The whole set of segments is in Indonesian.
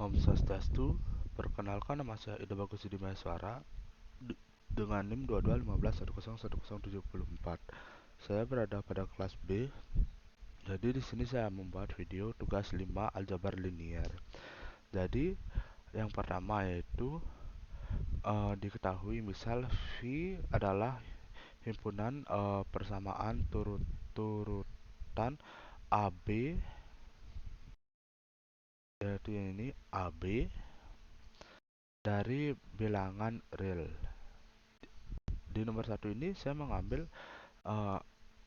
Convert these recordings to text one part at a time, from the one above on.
Om Swastiastu, perkenalkan nama saya Ida Bagus Hidi Maheswara dengan NIM 2215101074. Saya berada pada kelas B. Jadi di sini saya membuat video tugas 5 aljabar linier. Jadi yang pertama yaitu diketahui misal V adalah himpunan persamaan turutan AB, yaitu ini AB dari bilangan real. Di nomor 1 ini saya mengambil uh,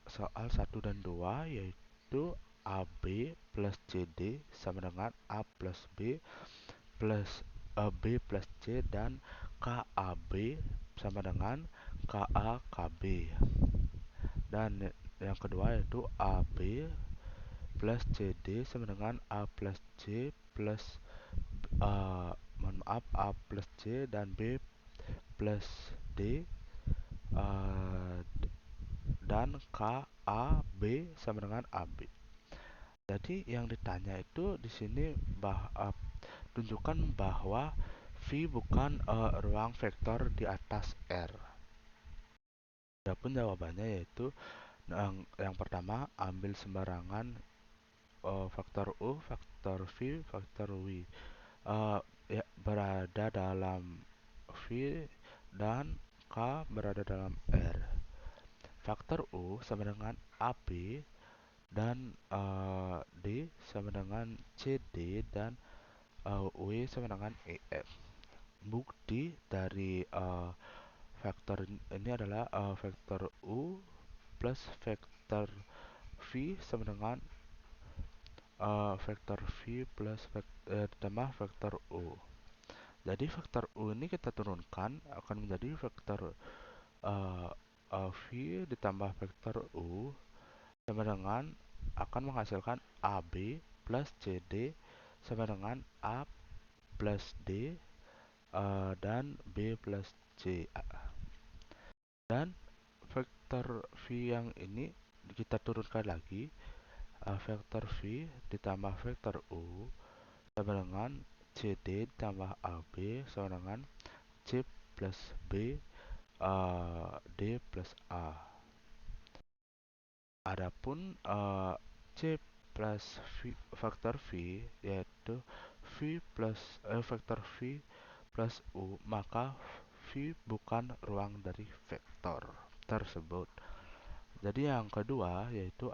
soal 1 dan 2, yaitu AB plus CD sama dengan A plus B plus B plus C, dan KAB sama dengan KA KB. Dan yang kedua yaitu AB plus CD sama dengan A plus C plus mohon maaf, A plus C dan B plus D, dan KAB sama dengan AB. Jadi yang ditanya itu di sini tunjukkan bahwa V bukan ruang vektor di atas R. Adapun jawabannya yaitu yang pertama, ambil sembarangan faktor U, faktor V, faktor W ya, berada dalam V dan K berada dalam R. Faktor U sama dengan AB dan D sama dengan CD dan W sama dengan EF. Bukti dari vektor ini adalah vektor U plus vektor V sama dengan vektor V plus ditambah vektor U. Jadi vektor U ini kita turunkan akan menjadi vektor V ditambah vektor U sama dengan akan menghasilkan AB plus CD sama dengan A plus D dan B plus C. Dan vektor V yang ini kita turunkan lagi, vektor V ditambah vektor U sama dengan CD ditambah AB sama dengan C plus B D plus A. Adapun C plus faktor V yaitu vektor V plus U, maka V bukan ruang dari vektor tersebut. Jadi yang kedua yaitu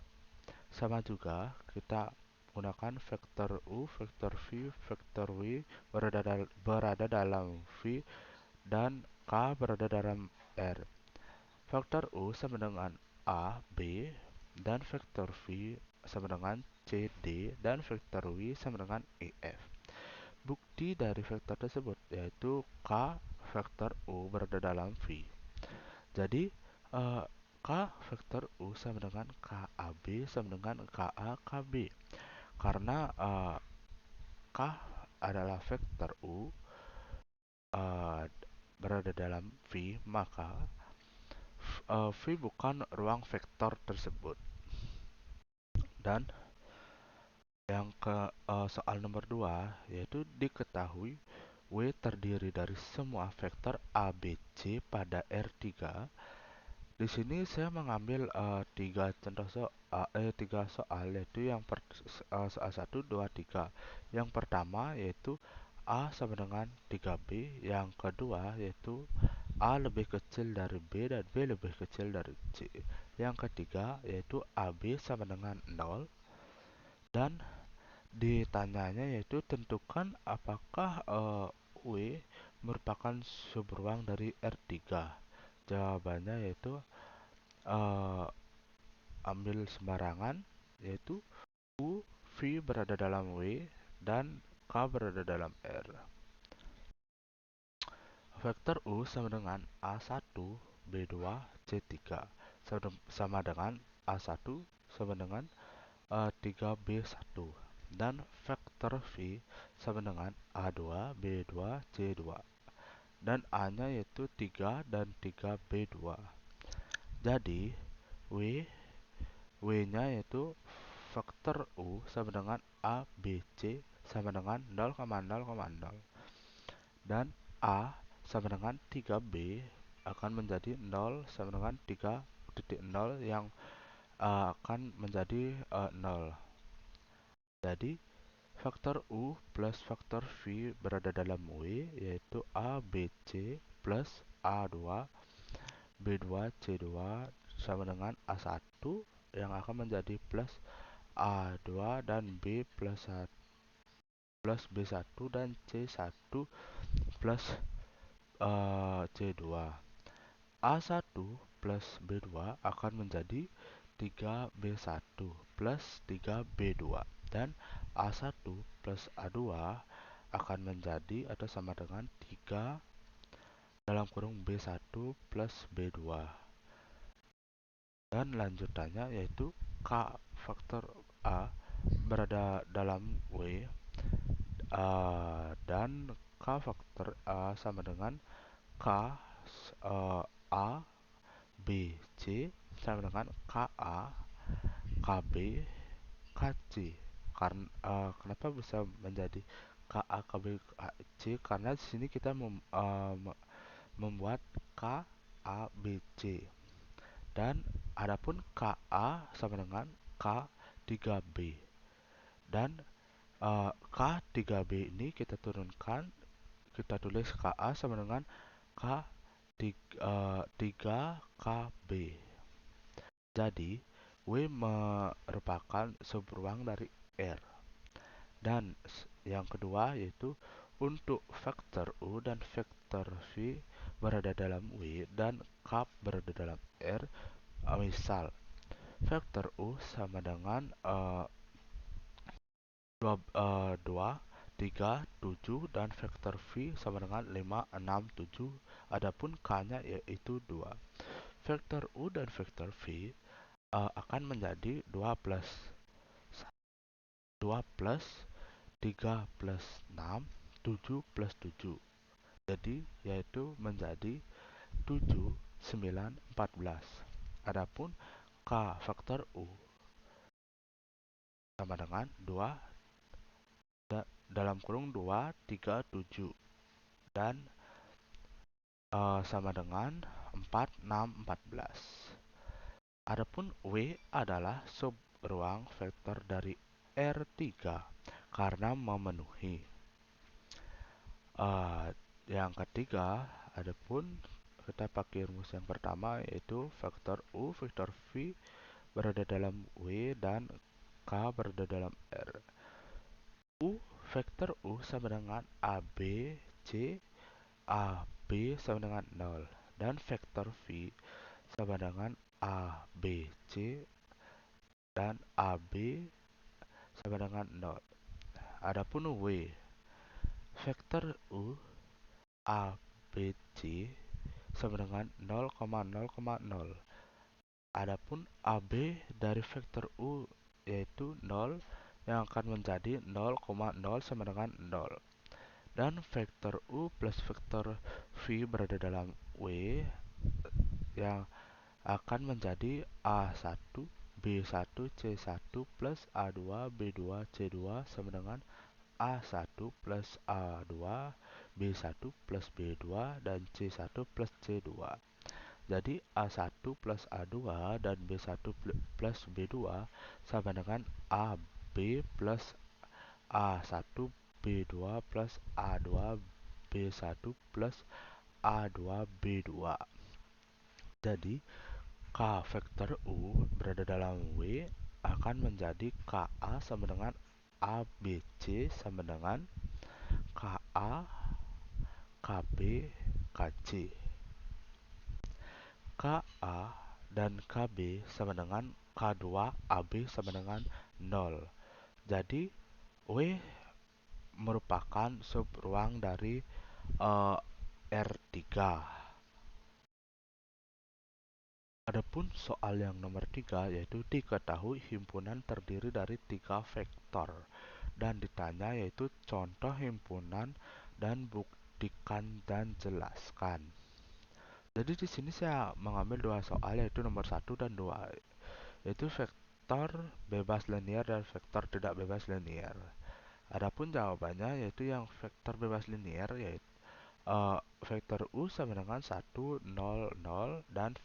sama juga, kita gunakan vektor U, vektor V, vektor W berada dalam V dan K berada dalam R. Vektor U sama dengan A, B, dan vektor V sama dengan C, D, dan vektor W sama dengan E, F. Bukti dari vektor tersebut yaitu K vektor U berada dalam V. Jadi K vektor U sama dengan KAB sama dengan KAKB. Karena K adalah vektor U berada dalam V, maka V bukan ruang vektor tersebut. Dan yang soal nomor 2 yaitu diketahui W terdiri dari semua vektor ABC pada R3. Di sini saya mengambil tiga soal, yaitu soal 1, 2, 3. Yang pertama yaitu A sama dengan 3B, yang kedua yaitu A lebih kecil dari B dan B lebih kecil dari C. Yang ketiga yaitu AB sama dengan 0, dan ditanyanya yaitu tentukan apakah W merupakan subruang dari R3. Jawabannya yaitu ambil sembarangan, yaitu U, V berada dalam W dan K berada dalam R. Vektor U sama dengan A1, B2, C3 sama dengan A1 sama dengan 3B1, dan vektor V sama dengan A2, B2, C2, dan A-nya yaitu 3 dan 3B2. Jadi W-nya yaitu vektor U sama dengan A, B, C sama dengan 0,0,0 dan A sama dengan 3B akan menjadi 0 sama dengan 3.0 yang akan menjadi 0. Jadi faktor U plus faktor V berada dalam W, yaitu A B C plus A2 B2 C2 sama dengan A1 yang akan menjadi plus A2 dan B plus B1 dan C1 plus C2. A1 plus B2 akan menjadi 3B1 plus 3B2 dan A1 plus A2 akan menjadi atau sama dengan 3 dalam kurung B1 plus B2. Dan lanjutannya yaitu K faktor A berada dalam W, dan K faktor A sama dengan K A B C sama dengan KA KB KC. Kenapa bisa menjadi KA KB KC? Karena di sini kita membuat K A B C, dan adapun KA sama dengan K 3B, dan K 3B ini kita turunkan, kita tulis KA sama dengan K 3 KB. Jadi W merupakan subruang dari R. Dan yang kedua yaitu untuk vektor U dan vektor V berada dalam W dan kap berada dalam R. Misal vektor U sama dengan 2, 3, 7 dan vektor V sama dengan 5, 6, 7. Adapun K-nya yaitu 2. Vektor U dan vektor V akan menjadi 2 plus 3 plus 6, 7 plus 7. Jadi yaitu menjadi 7, 9, 14. Adapun K faktor U sama dengan 2 dalam kurung 2, 3, 7 dan sama dengan 4, 6, 14. Adapun W adalah subruang vektor dari R3 karena memenuhi. Yang ketiga, adapun kita pakai rumus yang pertama yaitu vektor U, vektor V berada dalam W dan K berada dalam R. Vektor U sama dengan AB, C, AB sama dengan 0 dan vektor V sama dengan AB, C dan AB sama dengan 0. Adapun W, vektor U A B C sama dengan 0,0,0. Adapun AB dari vektor U yaitu 0 yang akan menjadi 0,0 sama dengan 0. Dan vektor U plus vektor V berada dalam W yang akan menjadi A1 B1 C1 plus A2 B2 C2 sama dengan A1 plus A2 B1 plus B2 dan C1 plus C2. Jadi A1 plus A2 dan B1 plus B2 sama dengan AB plus A1 B2 plus A2 B1 plus A2 B2. Jadi K vektor U berada dalam W akan menjadi KA sama dengan ABC sama dengan KA KB KC. KA dan KB sama dengan K2 AB sama dengan 0. Jadi W merupakan subruang dari R3. Adapun soal yang nomor 3 yaitu diketahui himpunan terdiri dari 3 vektor dan ditanya yaitu contoh himpunan dan buktikan dan jelaskan. Jadi di sini saya mengambil dua soal yaitu nomor 1 dan 2, yaitu vektor bebas linear dan vektor tidak bebas linear. Adapun jawabannya yaitu yang vektor bebas linier, yaitu vektor U sama dengan 1, 0, 0, dan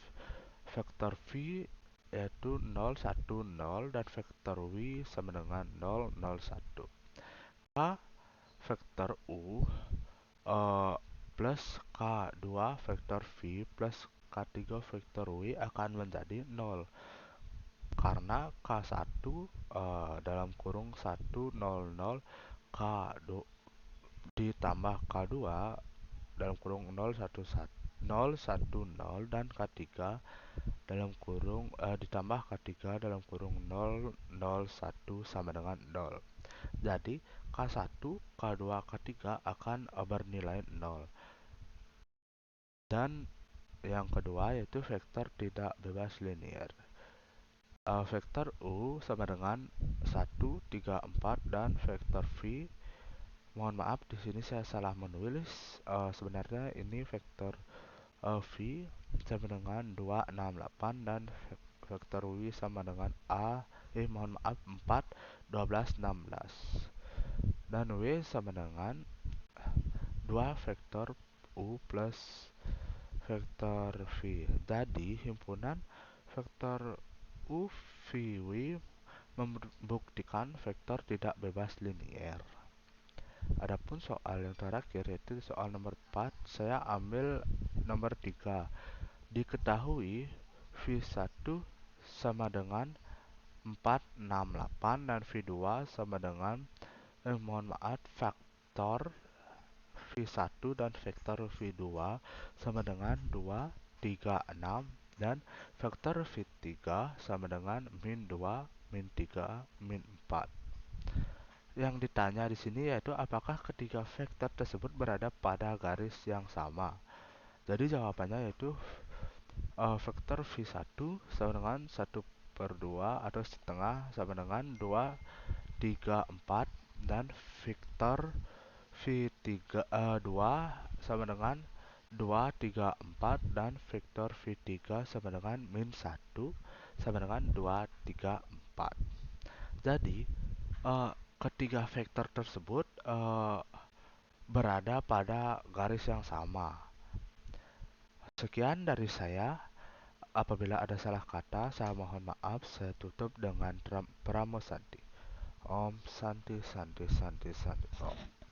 vektor V yaitu 0, 1, 0, dan vektor W sama dengan 0, 0, 1. K vektor U plus K2 vektor V plus K3 vektor W akan menjadi 0 karena K1 dalam kurung 1, 0, 0, K2 ditambah K2 dalam kurung 0, 1, 0, 1, 0, dan K3 dalam kurung ditambah K3 dalam kurung 0, 0, 1 sama dengan 0. Jadi K1, K2, K3 akan bernilai 0. Dan yang kedua yaitu vektor tidak bebas linier. Vektor U sama dengan 1, 3, 4, dan vektor V. Mohon maaf, di sini saya salah menulis. Sebenarnya ini vektor V sama dengan 2, 6, 8, dan vektor W sama dengan mohon maaf 4, 12, 16. Dan W sama dengan 2 vektor U plus vektor V. Jadi himpunan vektor U, V, W membuktikan vektor tidak bebas linier. Adapun soal yang terakhir yaitu soal nomor 4, saya ambil nomor 3. Diketahui V1 sama dengan 4, 6, 8, dan V2 sama dengan mohon maaf, faktor V1 dan vektor V2 sama dengan 2, 3, 6, dan vektor V3 sama dengan min 2, min 3, min 4. Yang ditanya di sini yaitu apakah ketiga vektor tersebut berada pada garis yang sama. Jadi jawabannya yaitu vektor V1 sama dengan 1/2 atau setengah sama dengan 2, 3, 4, dan vektor V3 2 sama dengan 2, 3, 4, dan vektor V3 sama dengan min 1 sama dengan 2, 3, 4. Jadi ketiga vektor tersebut berada pada garis yang sama. Sekian dari saya. Apabila ada salah kata, saya mohon maaf. Saya tutup dengan Pramo Santi. Om Santi Santi Santi Santi Om.